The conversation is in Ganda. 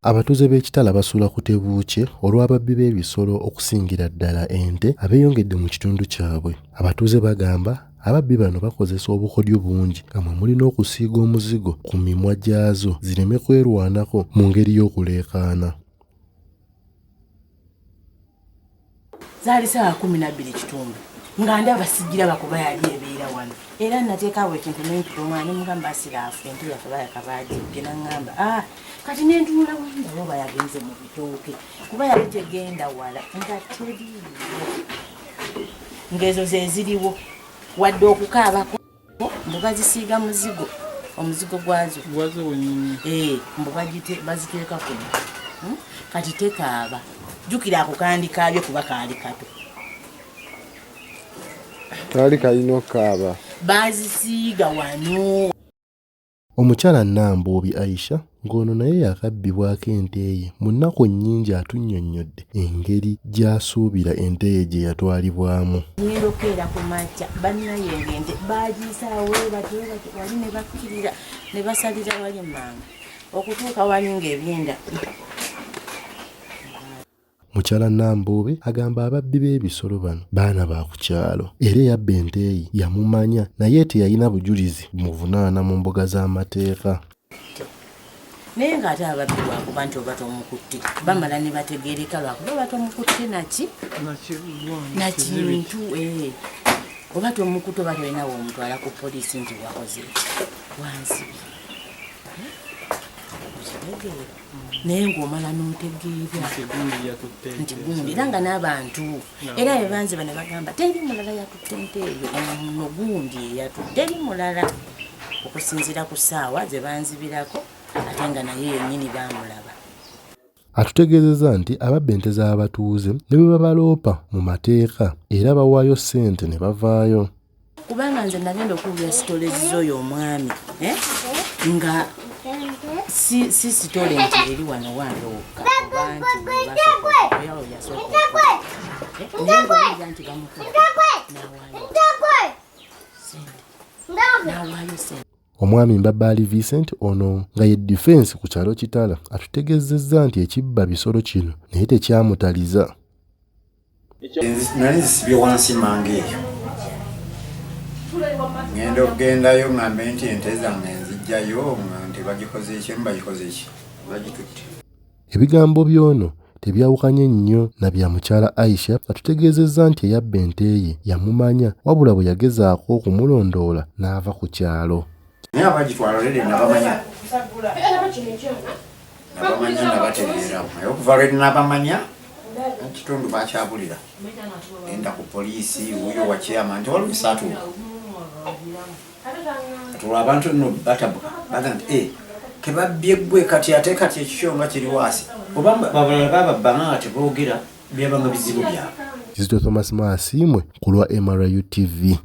Abatuuze b'ekitala basuula ku tebuukye olw'ababbi b'ebisolo okusingira ddala ente abeeyongedde mu kitundu kyabwe. Abatuuze bagamba ababbi bano bakozesa obukodyo bungi nga mwe mulina okusiiga omuzigo ku mimwa gyazo zireme kwerwanako mu ngeri y'okuleekaana. Zaali ssaawa 12 kitundu nga ndaba sijjira bakuba yali ebeera wano era nateekaawo ekintu n'empiromwa ne mugamba asiraafu ente yaffe bayakabaagidde naŋŋamba kati nentunula wanda oba yagenze mu bitooke kuba yali tegenda wala nga teriiwo ng'ezo ze ziriwo wadde okukaabako mbu bazisiiga muzigo omuzigo gwazo mbu baziteeka kuno kati tekaaba jjukira ako kandi kaabyo kuba kaali kato kaali kalina okukaaba bazisiiga wano. Omukyala Nambobi Aisha ng'ono naye yakabbibwako ente ye mu nnaku nnyingi atunnyonnyodde engeri gy'asuubira ente ye gye yatwalibwamu. Ngenda okukeera ku makya bannaye ng'ente baagiyisaawo bati wali ne bakkirira ne basalira wali emmanga okutuuka wali ng'ebyenda. Mukyala Nambobi agamba ababbi b'ebisolo bano baana ba ku kyalo era eyabba ente ye yamumanya naye teyalina bujulizi bumuvunaana mu mbuga z'amateeka. Naye ng'ate ababbi lwakuba nti oba tomukutte bamala ne bategeereka lwakuba oba tomukutte na kintu oba tomukutte oba tolinawo omutwala ku poliisi nti wakoze wansi naye ng'omala n'otegeera nti gundi era nga n'abantu era bebanze bane bagamba teri mulala yatutte ente eyo ono gundi eyatutte teri mulala okusinziira ku ssaawa ze banzibirako ate nga naye yennyini baamulaba. Atutegeezezza nti ababba ente z'abatuuze ne bwe babaloopa mu mateeka era bawaayo ssente ne bavaayo. Kubanga nze nagenda okuwulira sitolezi z'oyo omwami nga si sitole nti eri wano wange wokka nti bamukuba n'awaayo ssente. Omwami Mbabaali Vincent ono nga ye defense ku kyalo Kitala atutegeezezza nti ekibba bisolo kino naye tekyamutaliza. Nali zisibye wansi manga eyo ngenda okugendayo ngambe nti ente zange nzijjayo nti bagikoze ekyo bagikoze ekyo bagitutte. Ebigambo by'ono tebyawukanye nnyo na bya mukyala Aisha atutegeezezza nti eyabba ente ye yamumanya wabula bwe yagezaako okumulondoola n'ava ku kyalo. Naye abagitwala olede nabamanya nabategeera naye okuva lwe nabamanya ekitundu bakyabulira enda ku poliisi wuyo wa chairman nti waliwo atuula atuula abantu nno batabuka baga nti kebabbye ggwe kati ate kati ekikyo nga kiri waasi oba babalala bababbanga nga teboogera byabanga bizibu byabwe. Kizito Thomas Maasiimwe ku lwa MRU TV.